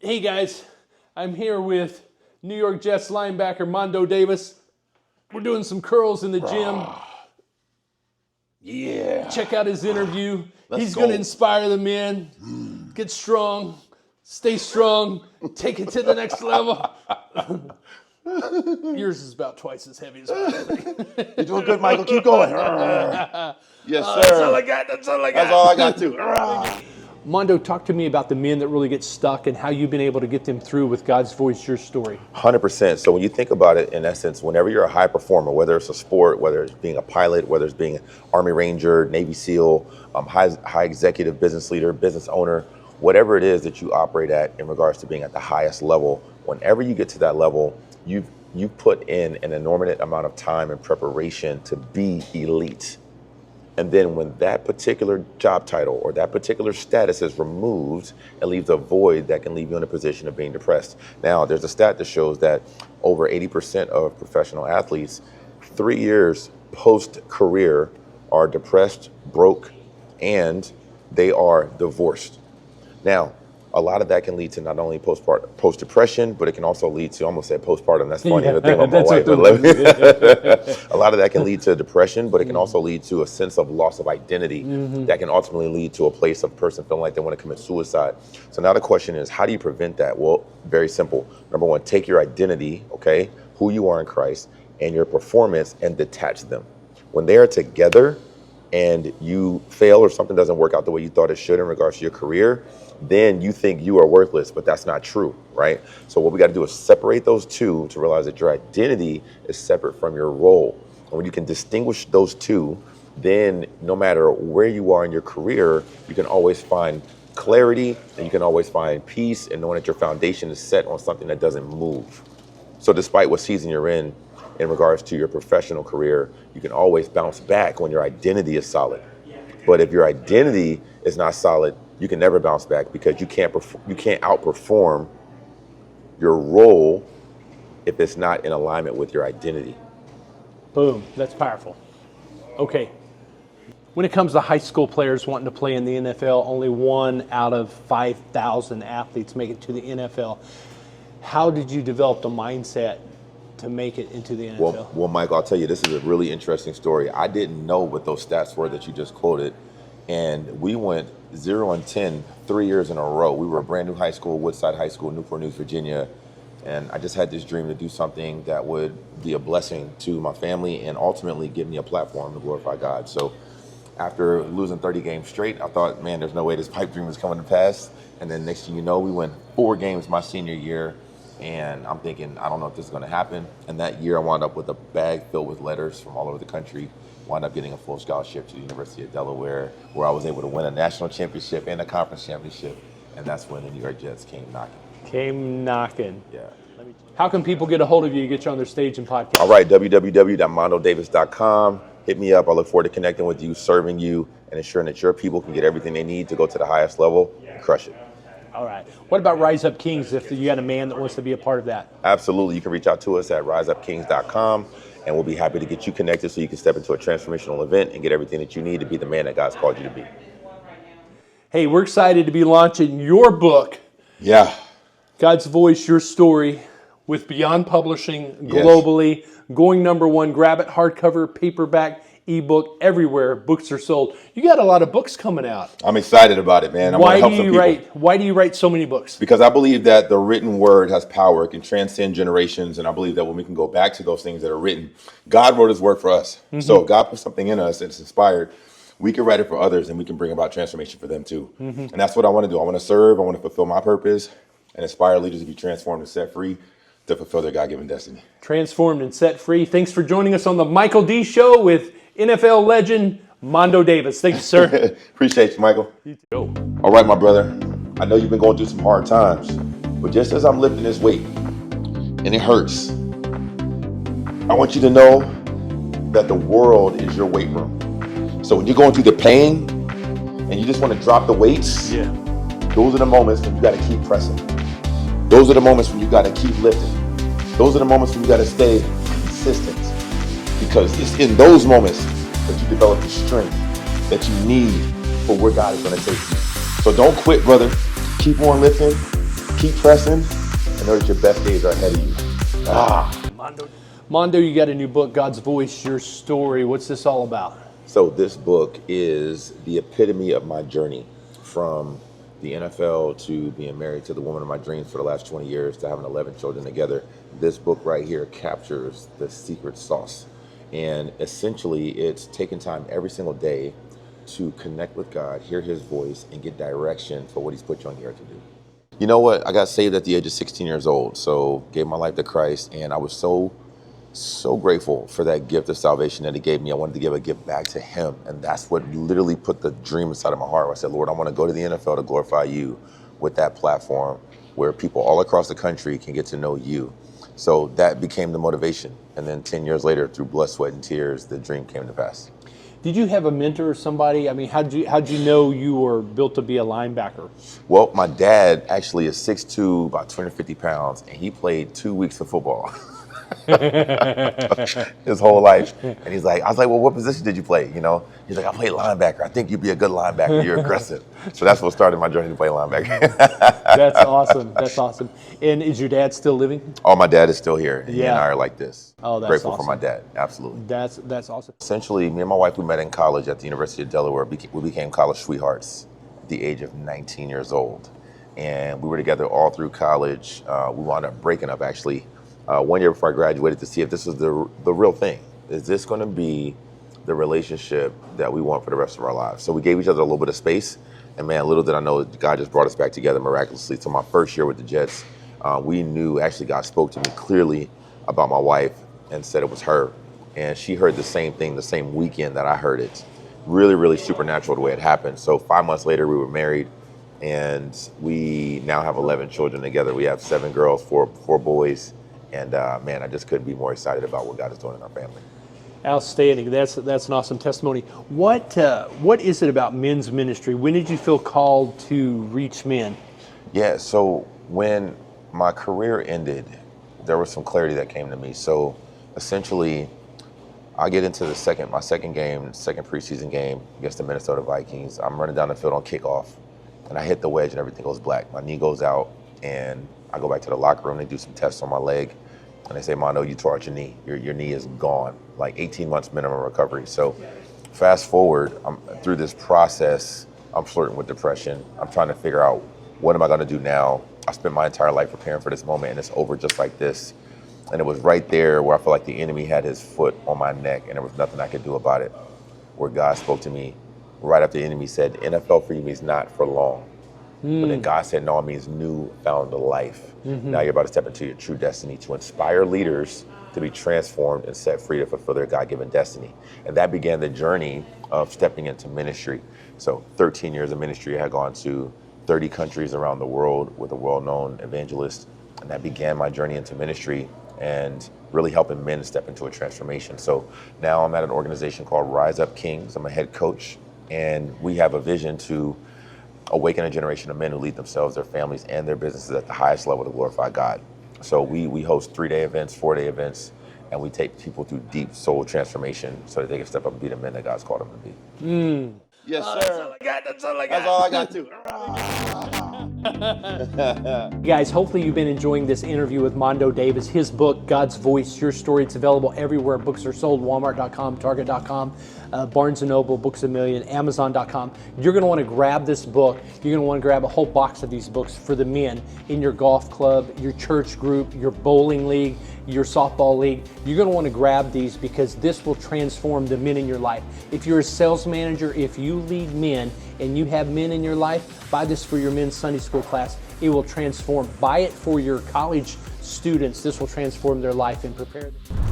Hey guys, I'm here with New York Jets linebacker Mondoe Davis. We're doing some curls in the gym. Yeah. Check out his interview. He's go. going to inspire the men. Get strong, stay strong, take it to the next level. Yours is about twice as heavy as mine. You're doing good, Michael. Keep going. Yes, sir. That's all I got. That's all I got. That's all I got, too. Mondo, talk to me about the men that really get stuck and how you've been able to get them through with God's Voice, your story. 100%. So when you think about it, in essence, whenever you're a high performer, whether it's a sport, whether it's being a pilot, whether it's being an Army Ranger, Navy SEAL, high executive business leader, business owner, whatever it is that you operate at in regards to being at the highest level, whenever you get to that level, you put in an enormous amount of time and preparation to be elite. And then when that particular job title or that particular status is removed, it leaves a void that can leave you in a position of being depressed. Now, there's a stat that shows that over 80% of professional athletes, 3 years post-career, are depressed, broke, and they are divorced. Now, a lot of that can lead to not only post-depression, but it can also lead to, I almost said postpartum, that's funny, the thing about my wife. A lot of that can lead to depression, but it can also lead to a sense of loss of identity that can ultimately lead to a place of person feeling like they want to commit suicide. So now the question is, how do you prevent that? Well, very simple. Number one, take your identity, okay, who you are in Christ, and your performance and detach them. When they are together and you fail or something doesn't work out the way you thought it should in regards to your career, then you think you are worthless, but that's not true, right? So what we got to do is separate those two to realize that your identity is separate from your role. And when you can distinguish those two, then no matter where you are in your career, you can always find clarity and you can always find peace and knowing that your foundation is set on something that doesn't move. So despite what season you're in regards to your professional career, you can always bounce back when your identity is solid. But if your identity is not solid, you can never bounce back because you can't outperform your role if it's not in alignment with your identity. Boom, that's powerful. Okay, when it comes to high school players wanting to play in the NFL, only 1 out of 5,000 athletes make it to the NFL. How did you develop the mindset to make it into the NFL? Well, Mike, I'll tell you, this is a really interesting story. I didn't know what those stats were that you just quoted. And we went 0-10 3 years in a row. We were a brand new high school, Woodside High School, Newport News, Virginia. And I just had this dream to do something that would be a blessing to my family and ultimately give me a platform to glorify God. So after losing 30 games straight, I thought, man, there's no way this pipe dream is coming to pass. And then next thing you know, we won 4 games my senior year. And I'm thinking, I don't know if this is going to happen. And that year I wound up with a bag filled with letters from all over the country. Wound up getting a full scholarship to the University of Delaware, where I was able to win a national championship and a conference championship. And that's when the New York Jets came knocking. Came knocking. Yeah. How can people get a hold of you to get you on their stage and podcast? All right, www.mondodavis.com. Hit me up. I look forward to connecting with you, serving you, and ensuring that your people can get everything they need to go to the highest level and crush it. All right. What about Rise Up Kings if you got a man that wants to be a part of that? Absolutely. You can reach out to us at riseupkings.com, and we'll be happy to get you connected so you can step into a transformational event and get everything that you need to be the man that God's called you to be. Hey, we're excited to be launching your book. Yeah. God's Voice, Your Story, with Beyond Publishing globally. Yes. Going #1. Grab it, hardcover, paperback, ebook, everywhere books are sold. You got a lot of books coming out. I'm excited about it, man. Why do you write so many books? Because I believe that the written word has power. It can transcend generations. And I believe that when we can go back to those things that are written, God wrote his word for us. Mm-hmm. So if God put something in us that's inspired, we can write it for others and we can bring about transformation for them too. Mm-hmm. And that's what I want to do. I want to serve. I want to fulfill my purpose and inspire leaders to be transformed and set free to fulfill their God-given destiny. Transformed and set free. Thanks for joining us on the Michael D. Show with NFL legend Mondoe Davis. Thank you, sir. Appreciate you, Michael. You too. All right, my brother. I know you've been going through some hard times, but just as I'm lifting this weight, and it hurts, I want you to know that the world is your weight room. So when you're going through the pain and you just want to drop the weights, those are the moments when you got to keep pressing. Those are the moments when you got to keep lifting. Those are the moments when you got to stay consistent. Because it's in those moments that you develop the strength that you need for where God is going to take you. So don't quit, brother. Keep on lifting. keep pressing and know that your best days are ahead of you. Mondoe, you got a new book, God's Voice, Your Story. What's this all about? So this book is the epitome of my journey from the NFL to being married to the woman of my dreams for the last 20 years to having 11 children together. This book right here captures the secret sauce. And essentially, it's taking time every single day to connect with God, hear his voice, and get direction for what he's put you on here to do. You know what? I got saved at the age of 16 years old, so gave my life to Christ, and I was so grateful for that gift of salvation that he gave me. I wanted to give a gift back to him, and that's what literally put the dream inside of my heart. I said, Lord, I want to go to the NFL to glorify you with that platform where people all across the country can get to know you. So that became the motivation, and then 10 years later, through blood, sweat, and tears, the dream came to pass. Did you have a mentor or somebody? I mean, how'd you know you were built to be a linebacker? Well, my dad actually is 6'2", about 250 pounds, and he played 2 weeks of football. His whole life. And he's like, I was like, well, what position did you play? You know, he's like, I played linebacker. I think you'd be a good linebacker. You're aggressive. So that's what started my journey to play linebacker. That's awesome. That's awesome. And is your dad still living? Oh, my dad is still here. And he and I are like this. Oh, that's grateful awesome. for my dad. Absolutely. That's awesome. Essentially, me and my wife, we met in college at the University of Delaware. We became college sweethearts at the age of 19 years old. And we were together all through college. We wound up breaking up, actually, 1 year before I graduated to see if this was the real thing. Is this going to be the relationship that we want for the rest of our lives? So we gave each other a little bit of space. And man, little did I know, God just brought us back together miraculously. So my first year with the Jets, we knew actually God spoke to me clearly about my wife and said it was her. And she heard the same thing the same weekend that I heard it. Really, really supernatural the way it happened. So 5 months later, we were married, and we now have 11 children together. We have 7 girls, four boys. And man, I just couldn't be more excited about what God is doing in our family. Outstanding. That's an awesome testimony. What is it about men's ministry? When did you feel called to reach men? Yeah, so when my career ended, there was some clarity that came to me. So essentially, I get into my second preseason game against the Minnesota Vikings. I'm running down the field on kickoff, and I hit the wedge and everything goes black. My knee goes out, and I go back to the locker room. They do some tests on my leg, and they say, Mondoe, you tore out your knee. Your knee is gone, like 18 months minimum recovery. So fast forward, I'm through this process. I'm flirting with depression. I'm trying to figure out, what am I going to do now? I spent my entire life preparing for this moment, and it's over just like this. And it was right there where I felt like the enemy had his foot on my neck, and there was nothing I could do about it, where God spoke to me right after the enemy said, NFL for you means not for long. But then God said, no, it means new found life. Now you're about to step into your true destiny to inspire leaders to be transformed and set free to fulfill their God-given destiny. And that began the journey of stepping into ministry. So 13 years of ministry. I had gone to 30 countries around the world with a well-known evangelist. And that began my journey into ministry and really helping men step into a transformation. So now I'm at an organization called Rise Up Kings. I'm a head coach, and we have a vision to awaken a generation of men who lead themselves, their families, and their businesses at the highest level to glorify God. So we host 3-day events, 4-day events, and we take people through deep soul transformation so that they can step up and be the men that God's called them to be. Yes, sir. That's all I got. That's all I got too. Guys, hopefully you've been enjoying this interview with Mondoe Davis. His book, God's Voice, Your Story. It's available everywhere books are sold, Walmart.com, Target.com, Barnes & Noble, Books A Million, Amazon.com. You're going to want to grab this book. You're going to want to grab a whole box of these books for the men in your golf club, your church group, your bowling league, your softball league. You're going to want to grab these because this will transform the men in your life. If you're a sales manager, if you lead men and you have men in your life, buy this for your men's Sunday school class. It will transform. Buy it for your college students. This will transform their life and prepare them.